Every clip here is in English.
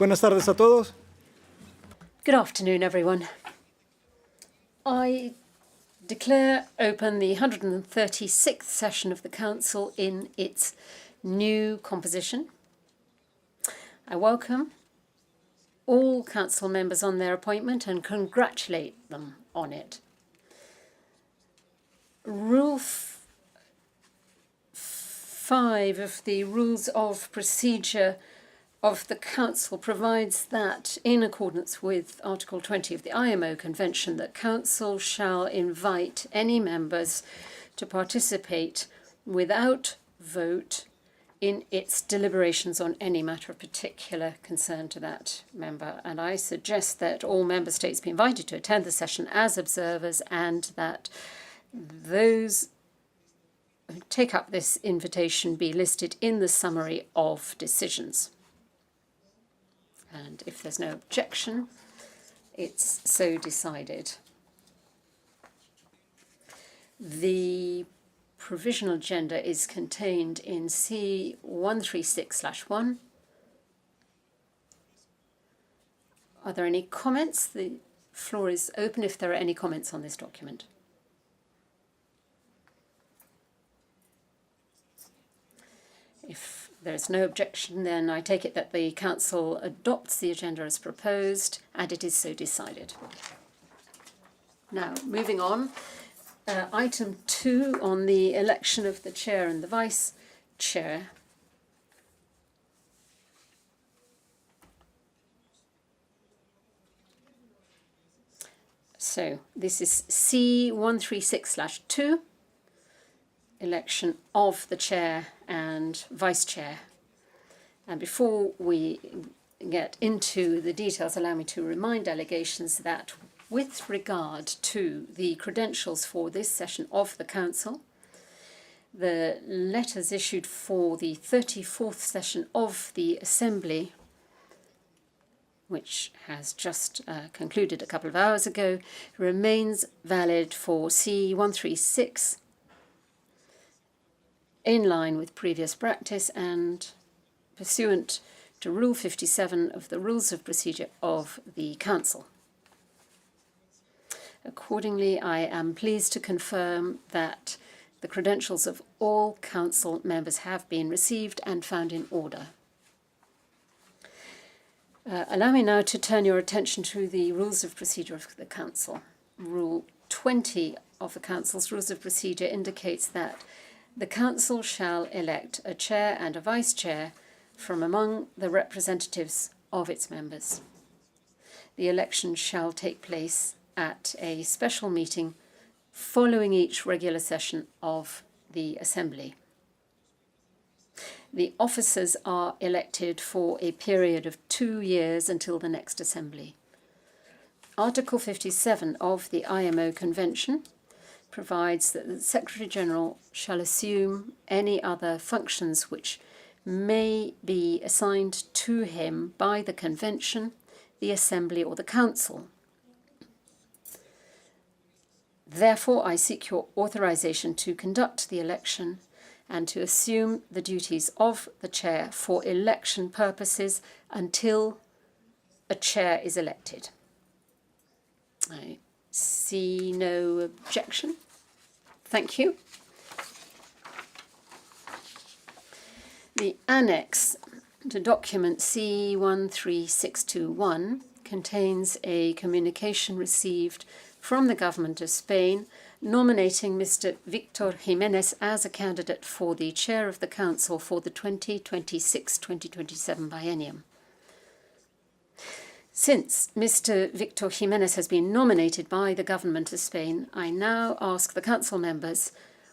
Buenas tardes a todos. Good afternoon, everyone. I declare open the 136th session of the Council in its new composition. I welcome all Council members on their appointment and congratulate them on it. Rule 5 of the Rules of Procedure of the Council provides that, in accordance with Article 20 of the IMO Convention, that Council shall invite any members to participate without vote in its deliberations on any matter of particular concern to that member. And I suggest that all member states be invited to attend the session as observers, and that those who take up this invitation be listed in the summary of decisions. And if there's no objection, it's so decided. The provisional agenda is contained in C136/1. Are there any comments? The floor is open if there are any comments on this document. If there's no objection, then I take it that the Council adopts the agenda as proposed, and it is so decided. Now, moving on, item 2 on the election of the Chair and the Vice Chair. So, this is C136/2. Election of the Chair and Vice Chair. And before we get into the details, allow me to remind delegations that with regard to the credentials for this session of the Council, the letters issued for the 34th session of the Assembly, which has just concluded a couple of hours ago, remains valid for C136, in line with previous practice and pursuant to Rule 57 of the Rules of Procedure of the Council. Accordingly, I am pleased to confirm that the credentials of all Council members have been received and found in order. Allow me now to turn your attention to the Rules of Procedure of the Council. Rule 20 of the Council's Rules of Procedure indicates that the Council shall elect a Chair and a Vice Chair from among the representatives of its members. The election shall take place at a special meeting following each regular session of the Assembly. The officers are elected for a period of 2 years until the next Assembly. Article 57 of the IMO Convention provides that the Secretary-General shall assume any other functions which may be assigned to him by the Convention, the Assembly, or the Council. Therefore, I seek your authorization to conduct the election and to assume the duties of the Chair for election purposes until a Chair is elected. I see no objection. Thank you. The annex to document C13621 contains a communication received from the Government of Spain nominating Mr. Victor Jiménez as a candidate for the Chair of the Council for the 2026-2027 biennium. Since Mr. Victor Jiménez has been nominated by the Government of Spain, I now ask the Council members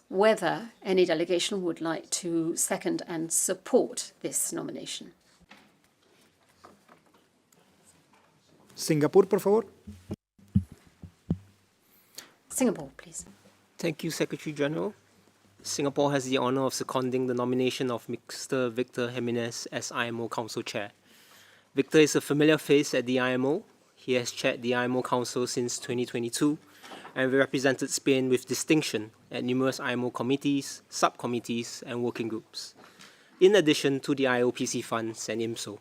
whether any delegation would like to second and support this nomination. Singapur, por favor. Singapore, please. Thank you, Secretary General. Singapore has the honour of seconding the nomination of Mr. Victor Jiménez as IMO Council Chair. Victor is a familiar face at the IMO. He has chaired the IMO Council since 2022 and represented Spain with distinction at numerous IMO committees, subcommittees, and working groups, in addition to the IOPC funds and IMSO.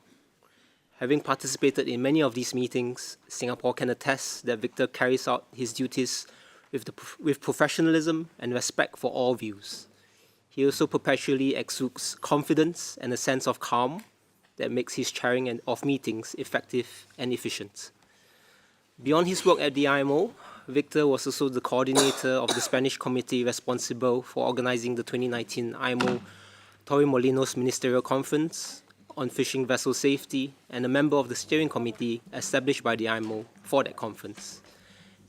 Having participated in many of these meetings, Singapore can attest that Victor carries out his duties with professionalism and respect for all views. He also perpetually exudes confidence and a sense of calm that makes his chairing of meetings effective and efficient. Beyond his work at the IMO, Victor was also the coordinator of the Spanish committee responsible for organizing the 2019 IMO Torremolinos Ministerial Conference on fishing vessel safety and a member of the steering committee established by the IMO for that conference.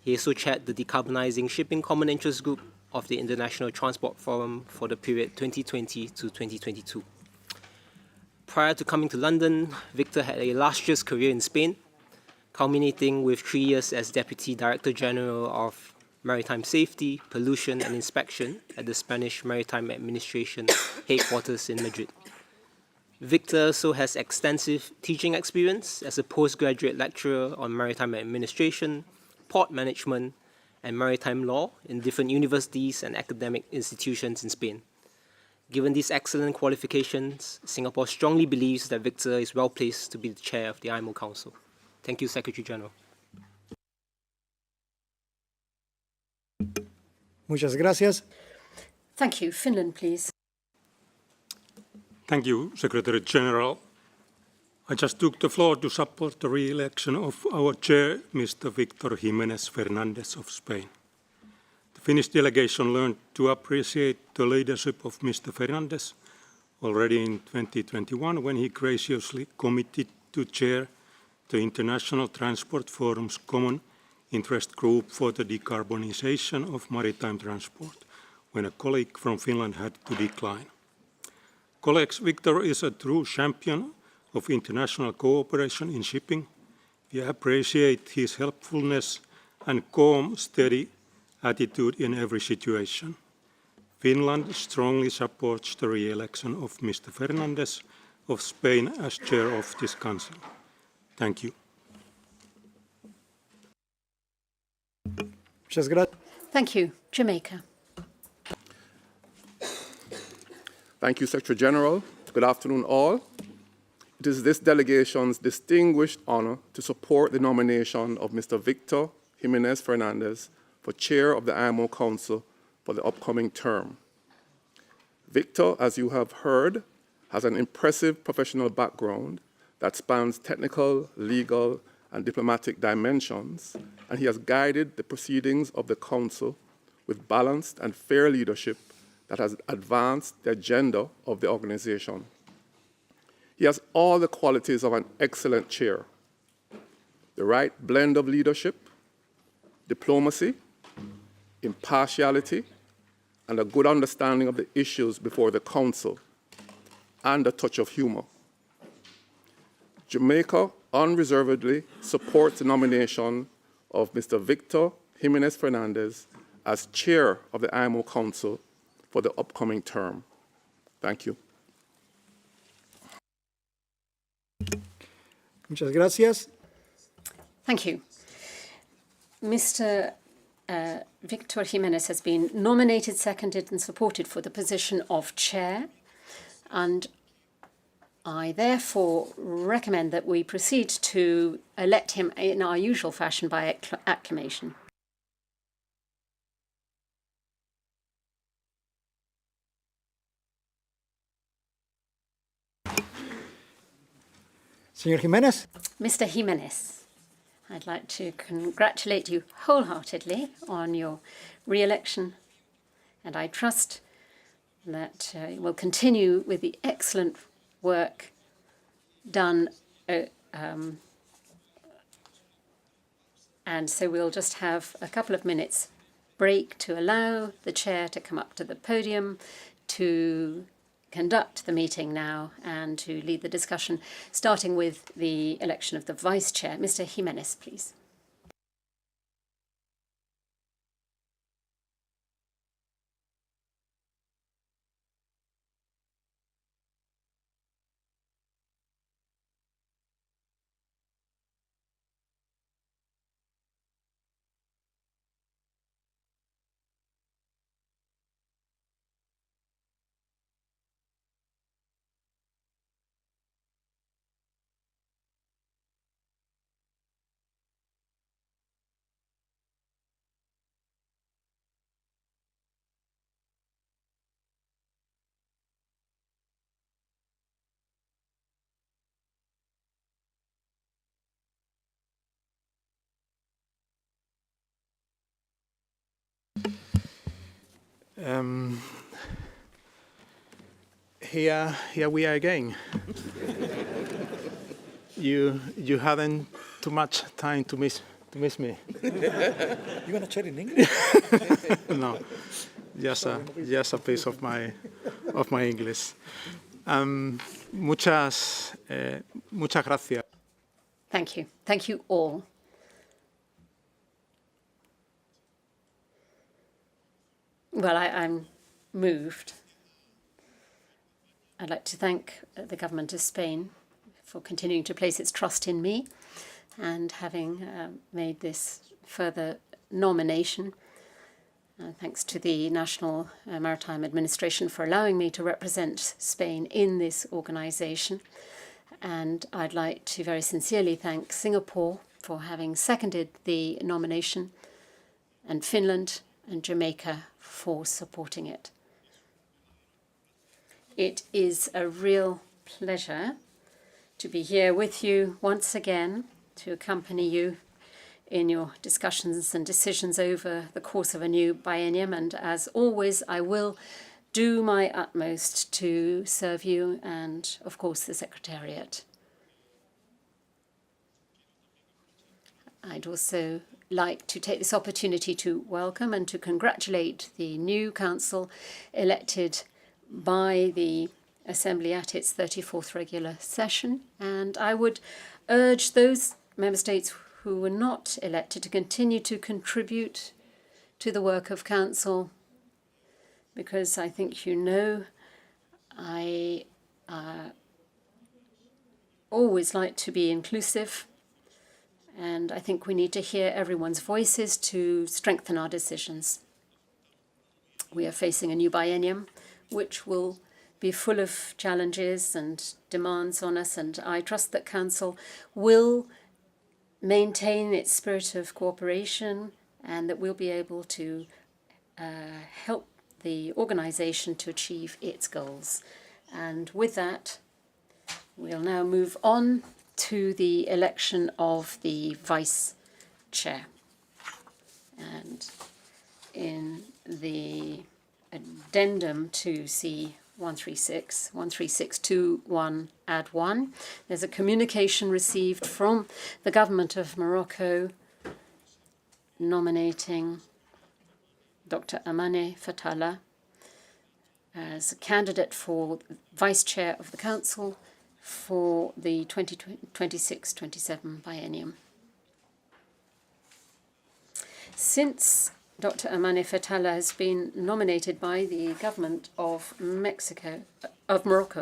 He also chaired the Decarbonizing Shipping Common Interest Group of the International Transport Forum for the period 2020 to 2022. Prior to coming to London, Victor had a illustrious career in Spain, culminating with 3 years as Deputy Director General of Maritime Safety, Pollution and Inspection at the Spanish Maritime Administration headquarters in Madrid. Victor also has extensive teaching experience as a postgraduate lecturer on maritime administration, port management, and maritime law in different universities and academic institutions in Spain. Given these excellent qualifications, Singapore strongly believes that Victor is well placed to be the chair of the IMO Council. Thank you, Secretary General. Muchas gracias. Thank you. Finland, please. Thank you, Secretary General. I just took the floor to support the re-election of our chair, Mr. Victor Jiménez Fernández of Spain. The Finnish delegation learned to appreciate the leadership of Mr. Fernández already in 2021 when he graciously committed to chair the International Transport Forum's Common Interest Group for the Decarbonization of Maritime Transport, when a colleague from Finland had to decline. Colleagues, Victor is a true champion of international cooperation in shipping. We appreciate his helpfulness and calm, steady attitude in every situation. Finland strongly supports the re-election of Mr. Fernández of Spain as chair of this council. Thank you. Muchas gracias. Thank you. Jamaica. Thank you, Secretary General. Good afternoon, all. It is this delegation's distinguished honor to support the nomination of Mr. Victor Jiménez Fernández for chair of the IMO Council for the upcoming term. Victor, as you have heard, has an impressive professional background that spans technical, legal, and diplomatic dimensions, and he has guided the proceedings of the Council with balanced and fair leadership that has advanced the agenda of the organization. He has all the qualities of an excellent chair: the right blend of leadership, diplomacy, impartiality, and a good understanding of the issues before the Council, and a touch of humor. Jamaica unreservedly supports the nomination of Mr. Victor Jiménez Fernández as chair of the IMO Council for the upcoming term. Thank you. Muchas gracias. Thank you. Mr. Victor Jiménez has been nominated, seconded and supported for the position of chair, and I therefore recommend that we proceed to elect him in our usual fashion by acclamation. Señor Jiménez. Mr. Jiménez, I'd like to congratulate you wholeheartedly on your re-election, and I trust that you will continue with the excellent work done. And so we'll just have a couple of minutes break to allow the chair to come up to the podium to conduct the meeting now and to lead the discussion, starting with the election of the vice chair. Mr. Jiménez, please. Here we are again. You hadn't too much time to miss me. You want to chat in English? No, just a piece of my English. Muchas gracias. Thank you. Thank you all. Well, I'm moved. I'd like to thank the government of Spain for continuing to place its trust in me and having made this further nomination. Thanks to the National Maritime Administration for allowing me to represent Spain in this organisation. And I'd like to very sincerely thank Singapore for having seconded the nomination, and Finland and Jamaica for supporting it. It is a real pleasure to be here with you once again, to accompany you in your discussions and decisions over the course of a new biennium. And as always, I will do my utmost to serve you and, of course, the Secretariat. I'd also like to take this opportunity to welcome and to congratulate the new council elected by the Assembly at its 34th regular session. And I would urge those member states who were not elected to continue to contribute to the work of council, because I think you know I always like to be inclusive, and I think we need to hear everyone's voices to strengthen our decisions. We are facing a new biennium, which will be full of challenges and demands on us, and I trust that Council will maintain its spirit of cooperation and that we'll be able to help the organisation to achieve its goals. And with that, we'll now move on to the election of the Vice Chair. And in the addendum to C-136-13621 add 1, there's a communication received from the government of Morocco nominating Dr. Amane Fatala as a candidate for Vice Chair of the Council for the 2026-27 biennium. Since Dr. Amane Fatala has been nominated by the government of Morocco,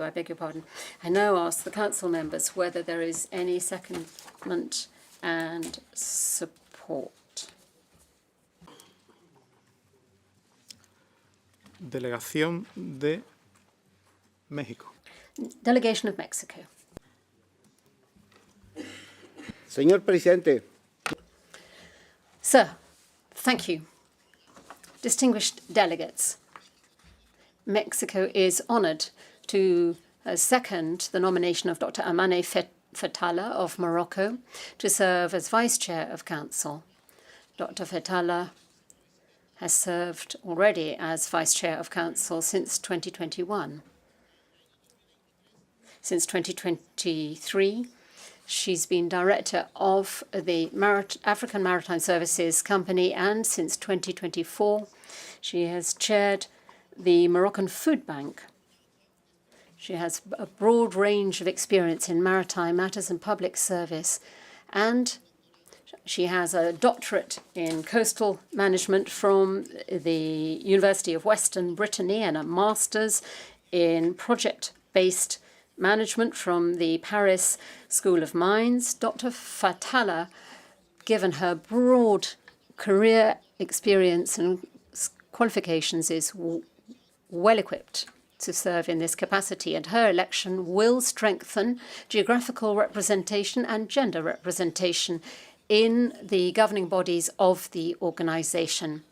I beg your pardon, I now ask the council members whether there is any secondment and support. Delegación de México. Delegation of Mexico. Señor presidente. Sir, thank you. Distinguished delegates, Mexico is honoured to second the nomination of Dr. Amane Fatala of Morocco to serve as Vice Chair of Council. Dr. Fatala has served already as Vice Chair of Council since 2021. Since 2023, she's been Director of the African Maritime Services Company, and since 2024, she has chaired the Moroccan Food Bank. She has a broad range of experience in maritime matters and public service, and she has a doctorate in coastal management from the University of Western Brittany and a master's in project-based management from the Paris School of Mines. Dr. Fatala, given her broad career experience and qualifications, is well equipped to serve in this capacity, and her election will strengthen geographical representation and gender representation in the governing bodies of the organisation.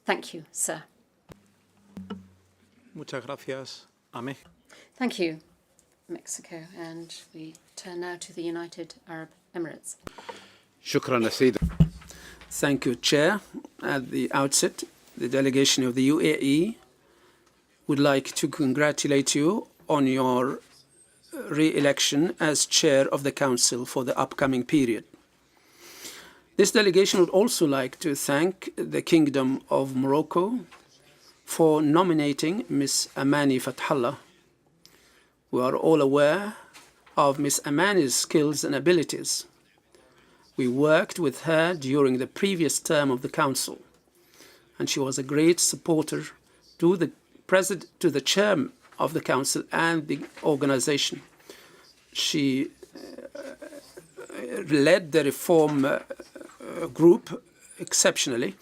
Thank you, sir. Muchas gracias a México. Thank you, Mexico. And we turn now to the United Arab Emirates. شكرا سيدي. Thank you, Chair. At the outset, the delegation of the UAE would like to congratulate you on your re-election as chair of the Council for the upcoming period. This delegation would also like to thank the Kingdom of Morocco for nominating Ms. Amani Fathallah. We are all aware of Ms. Amani's skills and abilities. We worked with her during the previous term of the Council, and she was a great supporter to the chairman of the Council and the organization. She led the reform group exceptionally.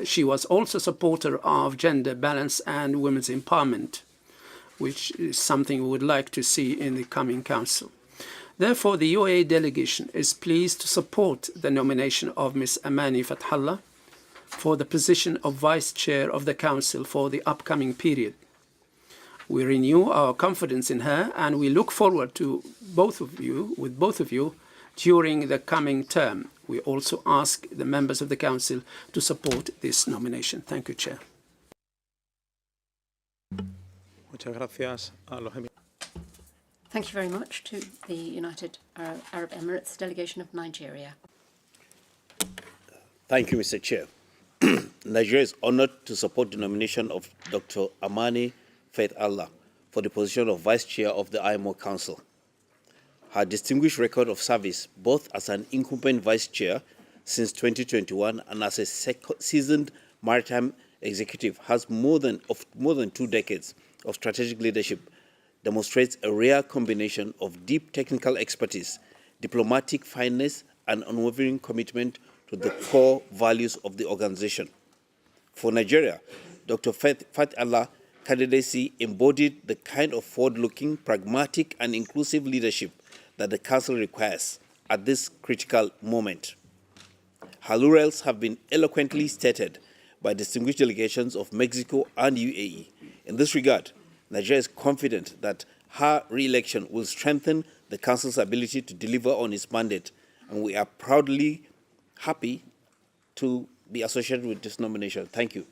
She was also a supporter of gender balance and women's empowerment, which is something we would like to see in the coming Council. Therefore, the UAE delegation is pleased to support the nomination of Ms. Amani Fathallah for the position of Vice Chair of the Council for the upcoming period. We renew our confidence in her, and we look forward to both of you during the coming term. We also ask the members of the Council to support this nomination. Thank you, Chair. Muchas gracias a los Thank you very much to the United Arab Emirates delegation of Nigeria. Thank you, Mr. Chair. Nigeria is honored to support the nomination of Dr. Amani Fathallah for the position of Vice Chair of the IMO Council. Her distinguished record of service, both as an incumbent Vice Chair since 2021 and as a seasoned maritime executive, has more than 2 decades of strategic leadership, demonstrates a rare combination of deep technical expertise, diplomatic fineness, and unwavering commitment to the core values of the organization. For Nigeria, Dr. Fathallah candidacy embodied the kind of forward-looking, pragmatic, and inclusive leadership that the Council requires at this critical moment. Her laurels have been eloquently stated by distinguished delegations of Mexico and UAE. In this regard, Nigeria is confident that her re-election will strengthen the Council's ability to deliver on its mandate, and we are proudly happy to be associated with this nomination. Thank you.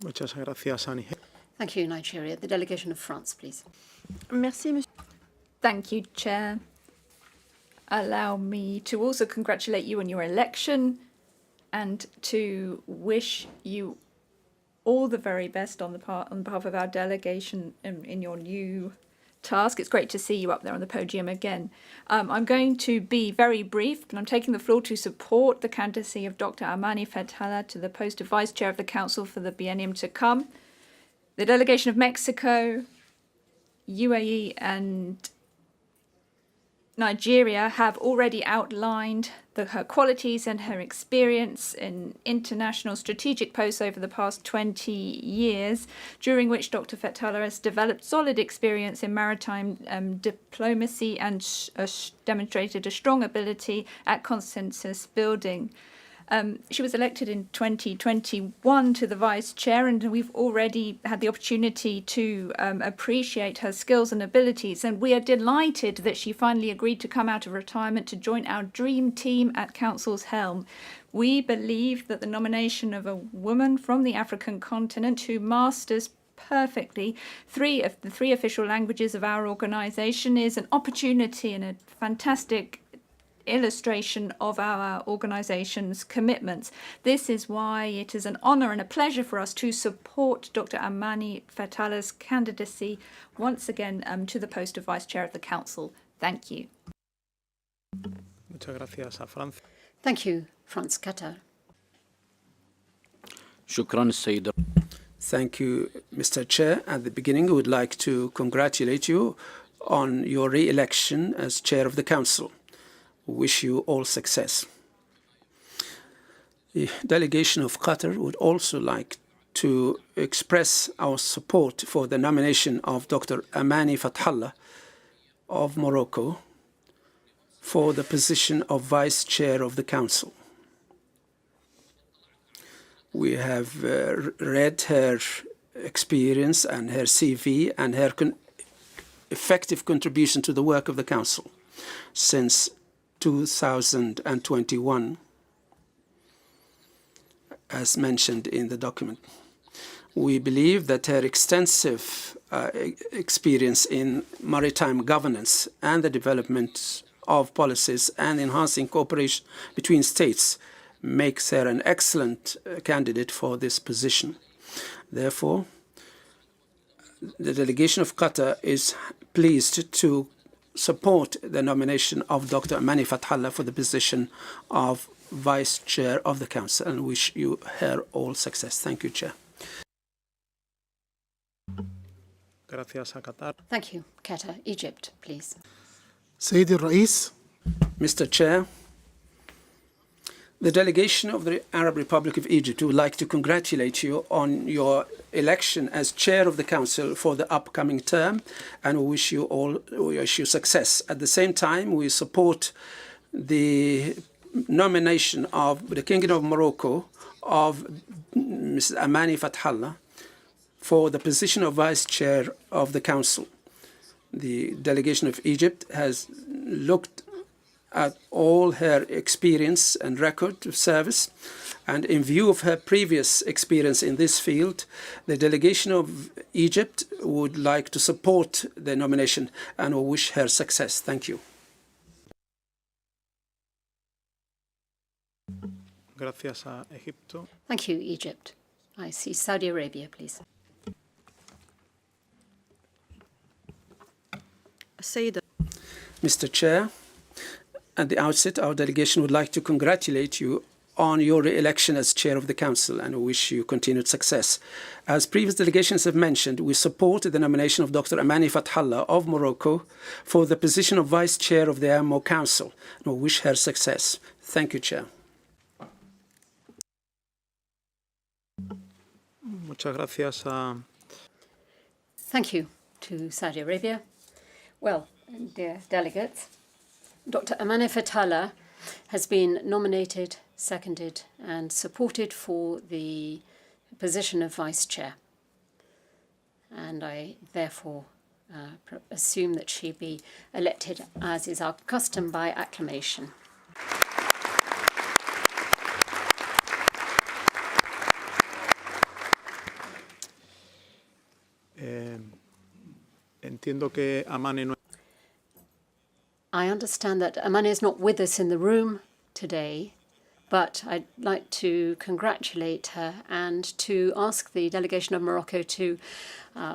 Muchas gracias, Annie. Thank you, Nigeria. The delegation of France, please. Merci, Monsieur. Thank you, Chair. Allow me to also congratulate you on your election and to wish you all the very best on behalf of our delegation in your new task. It's great to see you up there on the podium again. I'm going to be very brief, but I'm taking the floor to support the candidacy of Dr. Amani Fathallah to the post of Vice Chair of the Council for the biennium to come. The delegation of Mexico, UAE, and Nigeria have already outlined her qualities and her experience in international strategic posts over the past 20 years, during which Dr. Fathallah has developed solid experience in maritime diplomacy and demonstrated a strong ability at consensus building. She was elected in 2021 to the Vice Chair, and we've already had the opportunity to appreciate her skills and abilities. And we are delighted that she finally agreed to come out of retirement to join our dream team at Council's helm. We believe that the nomination of a woman from the African continent who masters perfectly three of the 3 official languages of our organisation is an opportunity and a fantastic illustration of our organisation's commitments. This is why it is an honour and a pleasure for us to support Dr. Amani Fathallah's candidacy once again to the post of Vice Chair of the Council. Thank you. Muchas gracias a Francia. Thank you, France Qatar. Thank you, Mr. Chair. At the beginning, I would like to congratulate you on your re-election as Chair of the Council. Wish you all success. The delegation of Qatar would also like to express our support for the nomination of Dr. Amani Fathallah of Morocco for the position of Vice Chair of the Council. We have read her experience and her CV and her effective contribution to the work of the Council since 2021. as mentioned in the document. We believe that her extensive experience in maritime governance and the development of policies and enhancing cooperation between states makes her an excellent candidate for this position. Therefore, the delegation of Qatar is pleased to support the nomination of Dr. Amani Fathallah for the position of Vice Chair of the Council and wish you her all success. Thank you, Chair. Gracias a Qatar. Thank you. Qatar, Egypt, please. سيدي الرئيس. Mr. Chair, the delegation of the Arab Republic of Egypt would like to congratulate you on your election as Chair of the Council for the upcoming term and we wish you success. At the same time, we support the nomination of the Kingdom of Morocco of Ms. Amani Fathallah for the position of Vice Chair of the Council. The delegation of Egypt has looked at all her experience and record of service, and in view of her previous experience in this field, the delegation of Egypt would like to support the nomination and will wish her success. Thank you. Gracias a Egipto. Thank you, Egypt. I see Saudi Arabia, please. Mr. Chair, at the outset, our delegation would like to congratulate you on your re-election as Chair of the Council and wish you continued success. As previous delegations have mentioned, we support the nomination of Dr. Amani Fathallah of Morocco for the position of Vice Chair of the IMO Council and wish her success. Thank you, Chair. Muchas gracias a... Thank you to Saudi Arabia. Well, dear delegates, Dr. Amani Fathallah has been nominated, seconded and supported for the position of Vice Chair. And I therefore assume that she be elected, as is our custom, by acclamation. Entiendo que Amani no... I understand that Amani is not with us in the room today, but I'd like to congratulate her and to ask the delegation of Morocco to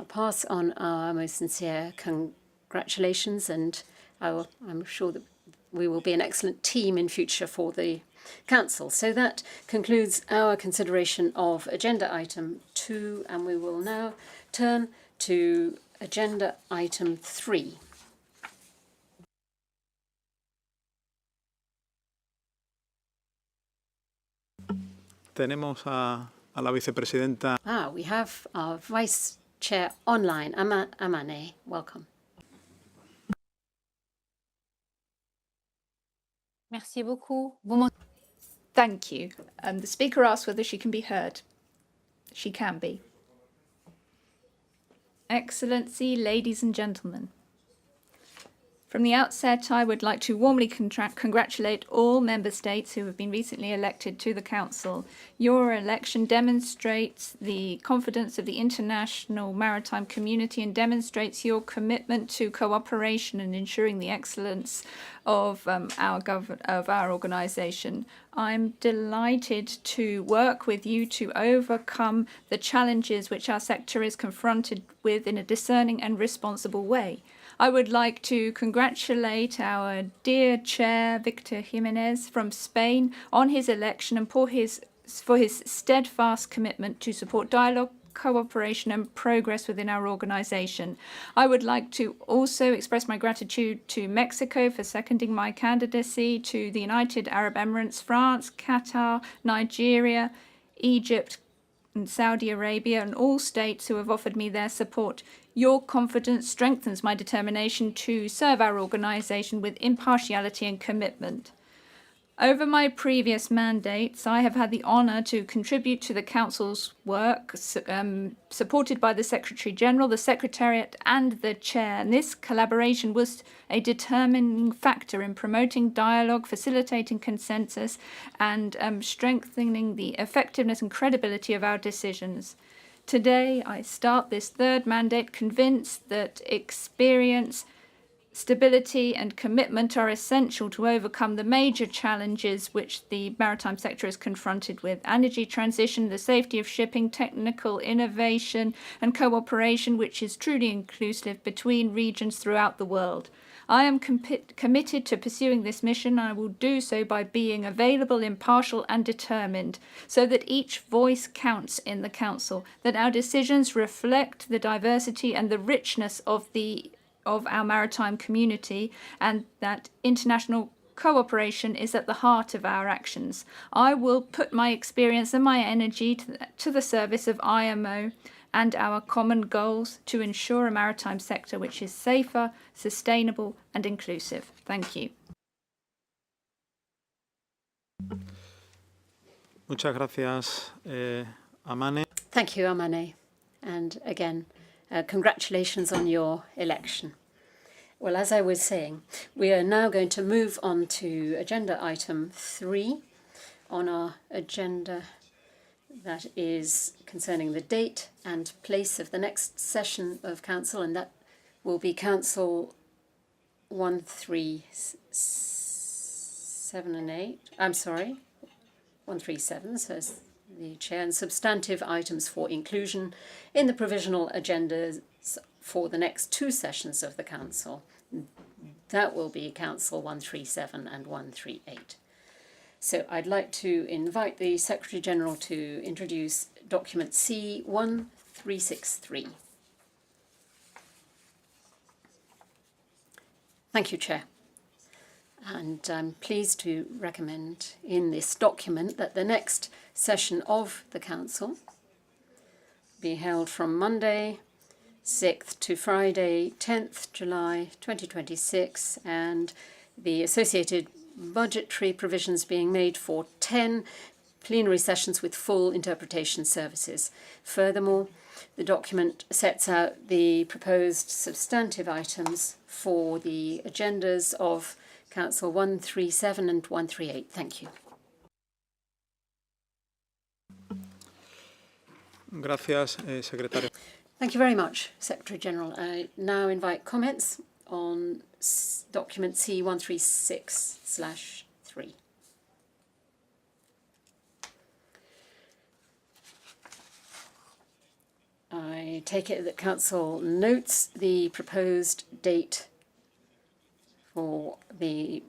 pass on our most sincere congratulations, and I'm sure that we will be an excellent team in future for the Council. So that concludes our consideration of Agenda Item 2, and we will now turn to Agenda Item 3. Tenemos a la vicepresidenta. We have our Vice Chair online, Amane. Welcome. Merci beaucoup. Thank you. The Speaker asked whether she can be heard. She can be. Excellency, ladies and gentlemen. From the outset, I would like to warmly congratulate all member states who have been recently elected to the Council. Your election demonstrates the confidence of the international maritime community and demonstrates your commitment to cooperation and ensuring the excellence of our organisation. I'm delighted to work with you to overcome the challenges which our sector is confronted with in a discerning and responsible way. I would like to congratulate our dear Chair, Victor Jimenez from Spain, on his election and for his steadfast commitment to support dialogue, cooperation and progress within our organisation. I would like to also express my gratitude to Mexico for seconding my candidacy, to the United Arab Emirates, France, Qatar, Nigeria, Egypt and Saudi Arabia, and all states who have offered me their support. Your confidence strengthens my determination to serve our organisation with impartiality and commitment. Over my previous mandates, I have had the honour to contribute to the Council's work, supported by the Secretary-General, the Secretariat and the Chair. And this collaboration was a determining factor in promoting dialogue, facilitating consensus and strengthening the effectiveness and credibility of our decisions. Today, I start this third mandate convinced that experience, stability and commitment are essential to overcome the major challenges which the maritime sector is confronted with: energy transition, the safety of shipping, technical innovation and cooperation which is truly inclusive between regions throughout the world. I am committed to pursuing this mission. I will do so by being available, impartial and determined, so that each voice counts in the Council, that our decisions reflect the diversity and the richness of our maritime community, and that international cooperation is at the heart of our actions. I will put my experience and my energy to the service of IMO and our common goals to ensure a maritime sector which is safer, sustainable and inclusive. Thank you. Muchas gracias, Amane. Thank you, Amane. And again, congratulations on your election. Well, as I was saying, we are now going to move on to agenda item 3 on our agenda, that is concerning the date and place of the next session of Council, and that will be Council 137 and 8. I'm sorry, 137, says the Chair, and substantive items for inclusion in the provisional agendas for the next 2 sessions of the Council. That will be Council 137 and 138. So I'd like to invite the Secretary-General to introduce document C1363. Thank you, Chair. And I'm pleased to recommend in this document that the next session of the Council be held from Monday 6th to Friday 10th July 2026, and the associated budgetary provisions being made for 10 plenary sessions with full interpretation services. Furthermore, the document sets out the proposed substantive items for the agendas of Council 137 and 138. Thank you. Gracias, Secretario. Thank you very much, Secretary-General. I now invite comments on document C136/3. I take it that Council notes the proposed date for the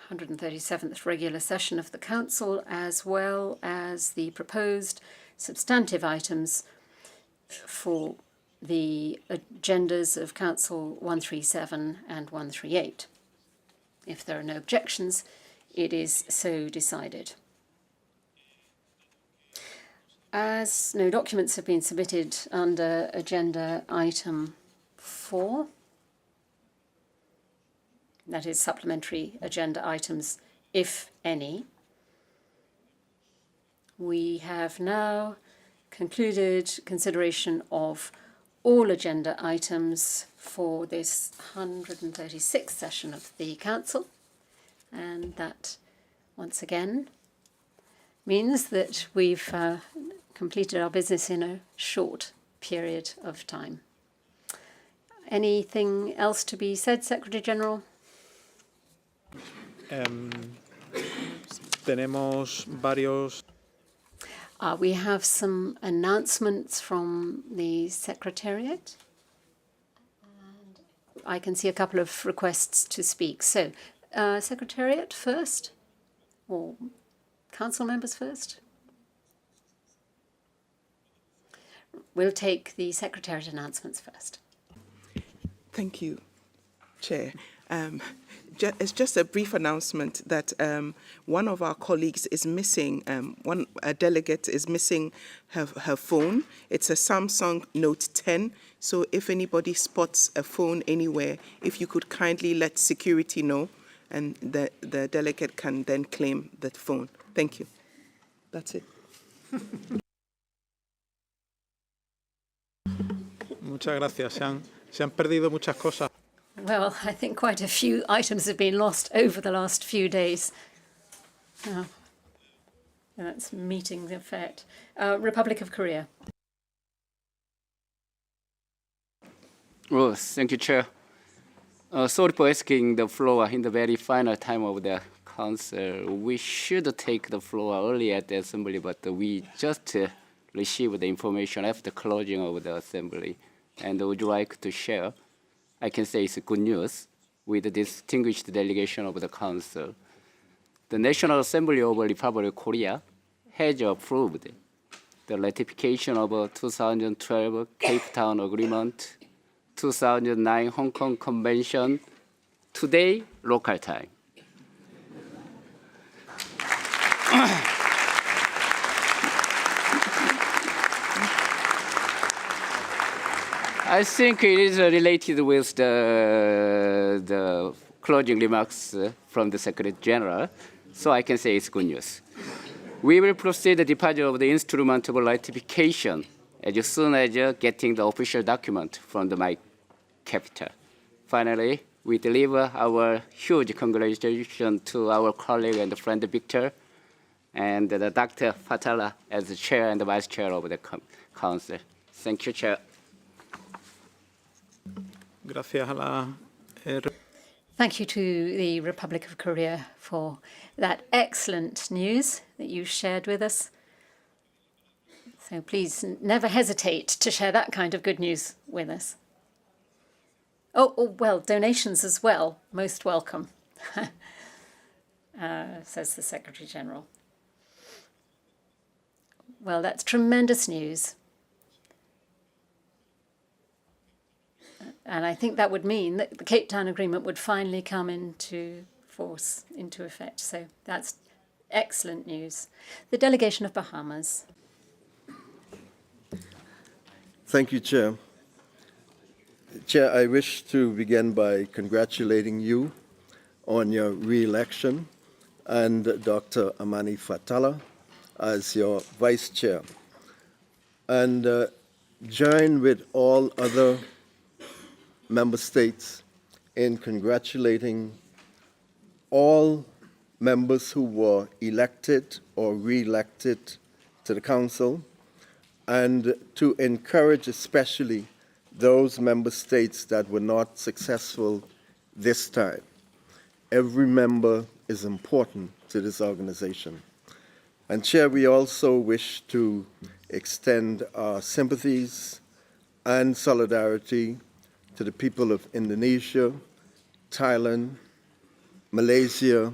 137th regular session of the Council, as well as the proposed substantive items for the agendas of Council 137 and 138. If there are no objections, it is so decided. As no documents have been submitted under agenda item 4, that is supplementary agenda items, if any, we have now concluded consideration of all agenda items for this 136th session of the Council, and that once again means that we've completed our business in a short period of time. Anything else to be said, Secretary-General? Tenemos varios. We have some announcements from the Secretariat. And I can see a couple of requests to speak. So, Secretariat first, or Council members first? We'll take the Secretariat announcements first. Thank you, Chair. It's just a brief announcement that one of our colleagues is missing, a delegate is missing her phone. It's a Samsung Note 10. So if anybody spots a phone anywhere, if you could kindly let security know, and the delegate can then claim the phone. Thank you. That's it. Muchas gracias. Se han perdido muchas cosas. Well, I think quite a few items have been lost over the last few days. Oh, that's meeting the effect. Republic of Korea. Oh, thank you, Chair. Sorry for asking the floor in the very final time of the council. We should take the floor early at the assembly, but we just received the information after closing of the assembly. And would you like to share? I can say it's good news with the distinguished delegation of the council. The National Assembly of the Republic of Korea has approved the ratification of a 2012 Cape Town Agreement, 2009 Hong Kong Convention, today, local time. I think it is related with the closing remarks from the Secretary General, so I can say it's good news. We will proceed the departure of the instrument of ratification as soon as getting the official document from my capital. Finally, we deliver our huge congratulations to our colleague and friend Victor and Dr. Fatala as the chair and the vice chair of the council. Thank you, Chair. Gracias a la. Thank you to the Republic of Korea for that excellent news that you shared with us. So please never hesitate to share that kind of good news with us. Oh well, donations as well, most welcome, says the Secretary General. Well, that's tremendous news. And I think that would mean that the Cape Town Agreement would finally come into force, into effect. So that's excellent news. The delegation of Bahamas. Thank you, Chair. Chair, I wish to begin by congratulating you on your re-election and Dr. Amani Fatala as your Vice Chair. And join with all other member states in congratulating all members who were elected or re-elected to the Council, and to encourage especially those member states that were not successful this time. Every member is important to this organization. And Chair, we also wish to extend our sympathies and solidarity to the people of Indonesia, Thailand, Malaysia,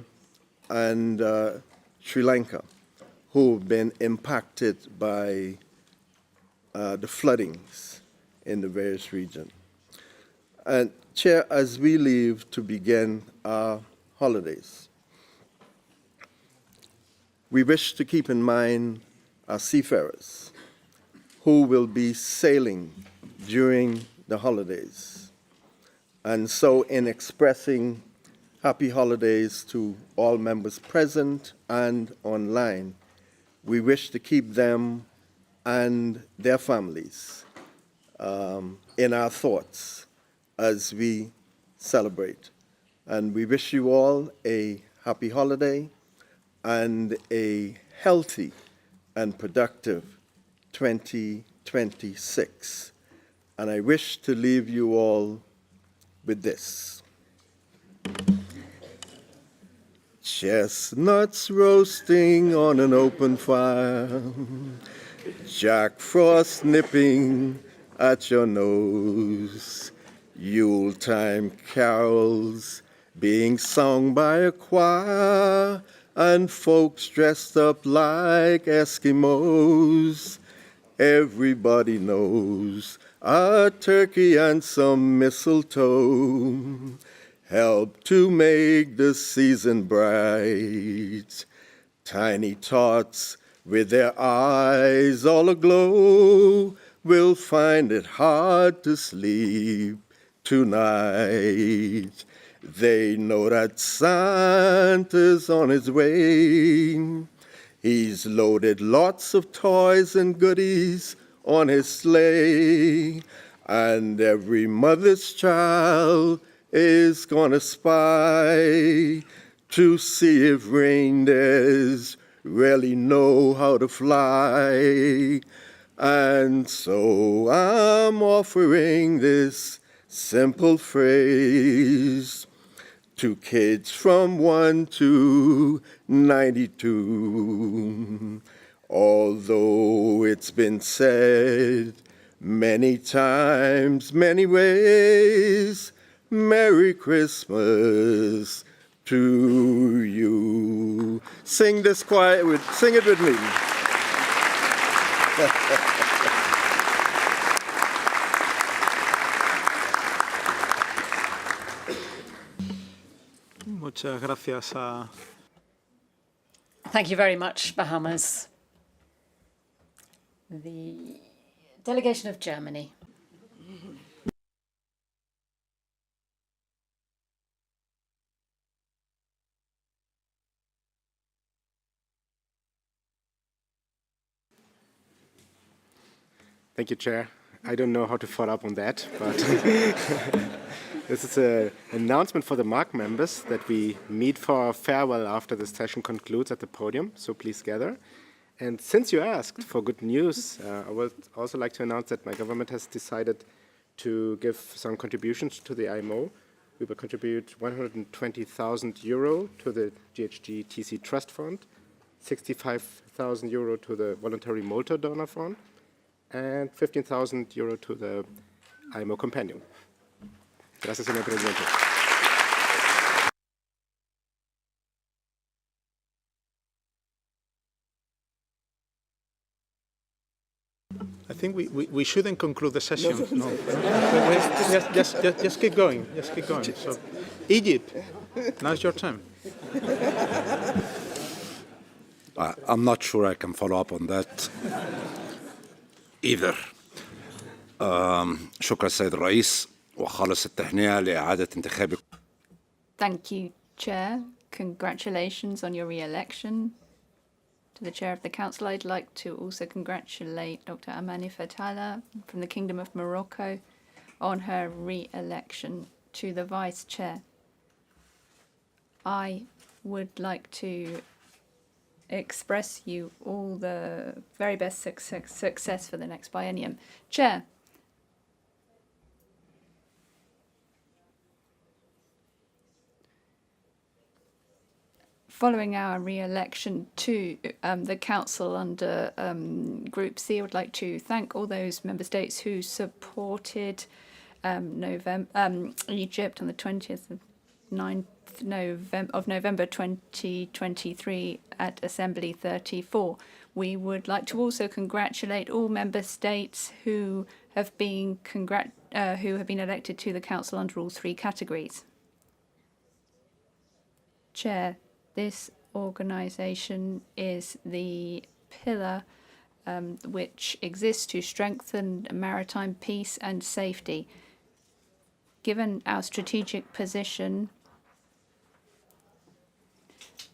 and Sri Lanka, who have been impacted by the floodings in the various regions. And Chair, as we leave to begin our holidays, we wish to keep in mind our seafarers who will be sailing during the holidays. And so in expressing happy holidays to all members present and online, we wish to keep them and their families in our thoughts as we celebrate. And we wish you all a happy holiday and a healthy and productive 2026. And I wish to leave you all with this. Chestnuts roasting on an open fire, Jack Frost nipping at your nose, Yuletime carols being sung by a choir, and folks dressed up like Eskimos. Everybody knows a turkey and some mistletoe help to make the season bright. Tiny tots with their eyes all aglow will find it hard to sleep tonight. They know that Santa's on his way. He's loaded lots of toys and goodies on his sleigh. And every mother's child is gonna spy to see if reindeers really know how to fly. And so I'm offering this simple phrase to kids from 1 to 92. Although it's been said many times, many ways, Merry Christmas to you. Sing this sing it with me. Muchas gracias a... Thank you very much, Bahamas. The delegation of Germany. Thank you, Chair. I don't know how to follow up on that, but this is an announcement for the MARC members that we meet for farewell after the session concludes at the podium, so please gather. And since you asked for good news, I would also like to announce that my government has decided to give some contributions to the IMO. We will contribute €120,000 to the GHG TC Trust Fund, €65,000 to the Voluntary Motor Donor Fund, and €15,000 to the IMO Companion. Gracias, señor presidente. I think we shouldn't conclude the session. No. Just keep going. Just keep going. So, Egypt, now's your time. I'm not sure I can follow up on that either. شكرا السيد الرئيس وخالص التهنئة لإعادة انتخابك. Thank you, Chair. Congratulations on your re-election. To the Chair of the Council, I'd like to also congratulate Dr. Amani Fatala from the Kingdom of Morocco on her re-election. To the Vice Chair, I would like to express you all the very best success for the next biennium. Chair, following our re-election to the Council under Group C, I would like to thank all those member states who supported Egypt on the 20th of November 2023 at Assembly 34. We would like to also congratulate all member states who have been elected to the Council under all three categories. Chair, this organisation is the pillar which exists to strengthen maritime peace and safety. Given our strategic position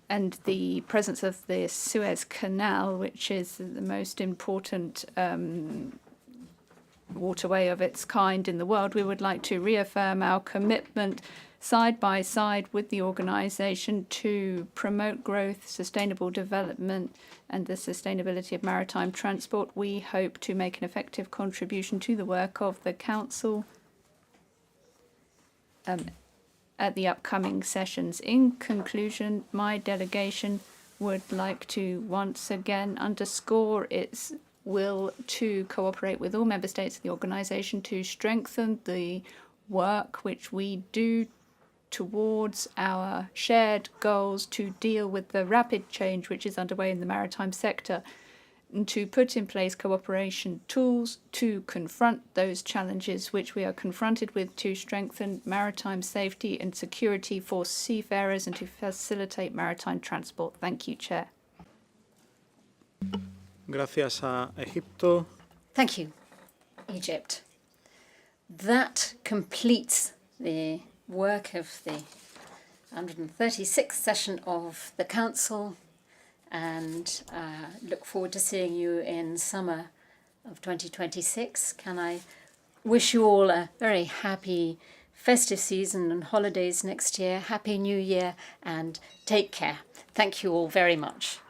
and the presence of the Suez Canal, which is the most important waterway of its kind in the world, we would like to reaffirm our commitment side by side with the organisation to promote growth, sustainable development and the sustainability of maritime transport. We hope to make an effective contribution to the work of the Council at the upcoming sessions. In conclusion, my delegation would like to once again underscore its will to cooperate with all member states of the organisation to strengthen the work which we do towards our shared goals to deal with the rapid change which is underway in the maritime sector, and to put in place cooperation tools to confront those challenges which we are confronted with to strengthen maritime safety and security for seafarers and to facilitate maritime transport. Thank you, Chair. Gracias a Egipto. Thank you, Egypt. That completes the work of the 136th session of the Council, and look forward to seeing you in summer of 2026. Can I wish you all a very happy festive season and holidays next year. Happy New Year, and take care. Thank you all very much.